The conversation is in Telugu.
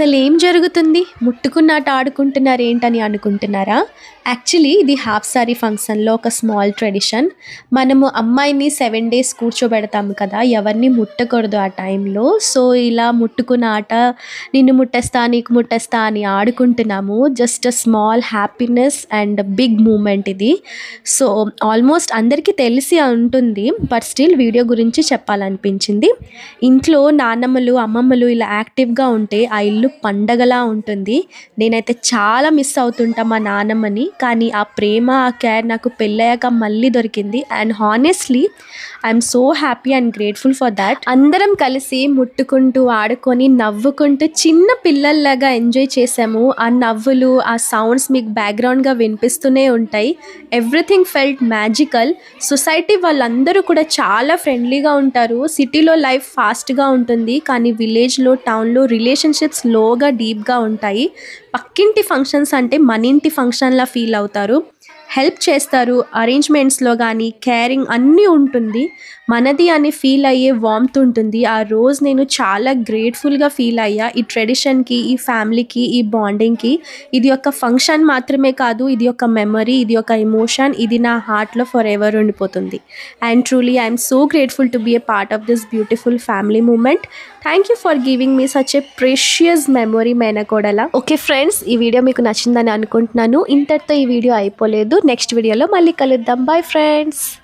అసలేం జరుగుతుంది? ముట్టుకున్నాట ఆడుకుంటున్నారేంటని అనుకుంటున్నారా? యాక్చువల్లీ ఇది హాఫ్ సారీ ఫంక్షన్‌లో ఒక స్మాల్ ట్రెడిషన్. మనము అమ్మాయిని 7 డేస్ కూర్చోబెడతాము కదా! ఎవరిని ముట్టకూడదు ఆ టైంలో. సో, ఇలా ముట్టుకున్న ఆట నిన్ను ముట్టేస్తా, నీకు ముట్టేస్తా అని ఆడుకుంటున్నాము. Just a small happiness and big moment ఇది. సో, ఆల్మోస్ట్ అందరికీ తెలిసి ఉంటుంది. బట్ స్టిల్ వీడియో గురించి చెప్పాలనిపించింది. ఇంట్లో నాన్నమ్మలు, అమ్మమ్మలు ఇలా యాక్టివ్‌గా ఉంటే ఆ ఇల్లు పండగలా ఉంటుంది. నేనైతే చాలా మిస్ అవుతుంటా మా నానమ్మని. కానీ ఆ ప్రేమ, ఆ కేర్ నాకు పెళ్ళయ్యాక మళ్ళీ దొరికింది. And honestly I'm so happy and grateful for that. అందరం కలిసి ముట్టుకుంటూ, ఆడుకొని, నవ్వుకుంటూ చిన్న పిల్లల్లాగా ఎంజాయ్ చేసాము. ఆ నవ్వులు, ఆ సౌండ్స్ మీకు బ్యాక్‌గ్రౌండ్‌గా వినిపిస్తూనే ఉంటాయి. Everything felt magical. సొసైటీ వాళ్ళందరూ కూడా చాలా ఫ్రెండ్లీగా ఉంటారు. సిటీలో లైఫ్ ఫాస్ట్‌గా ఉంటుంది. కానీ విలేజ్‌లో, టౌన్‌లో రిలేషన్షిప్స్ లోగా, డీప్‌గా ఉంటాయి. పక్కింటి ఫంక్షన్స్ అంటే మన ఇంటి ఫంక్షన్‌లా ఫీల్ అవుతారు. హెల్ప్ చేస్తారు. అరేంజ్‌మెంట్స్‌లో గానీ, కేరింగ్ అన్నీ ఉంటుంది. మనది అని ఫీల్ అయ్యే వార్మ్త్ ఉంటుంది. ఆ రోజు నేను చాలా గ్రేట్‌ఫుల్‌గా ఫీల్ అయ్యా. ఈ ట్రెడిషన్‌కి, ఈ ఫ్యామిలీకి, ఈ బాండింగ్‌కి. ఇది ఒక ఫంక్షన్ మాత్రమే కాదు. ఇది ఒక మెమరీ, ఇది ఒక ఎమోషన్. ఇది నా హార్ట్‌లో ఫరెవర్ ఉండిపోతుంది. And truly I'm so grateful to be a part of this beautiful family moment. Thank you for giving me such a precious memory మేనకోడలా. ఓకే ఫ్రెండ్స్, ఈ వీడియో మీకు నచ్చిందని అనుకుంటున్నాను. ఇంతటితో ఈ వీడియో అయిపోలేదు. నెక్స్ట్ వీడియోలో మళ్ళీ కలుద్దాం. Bye friends.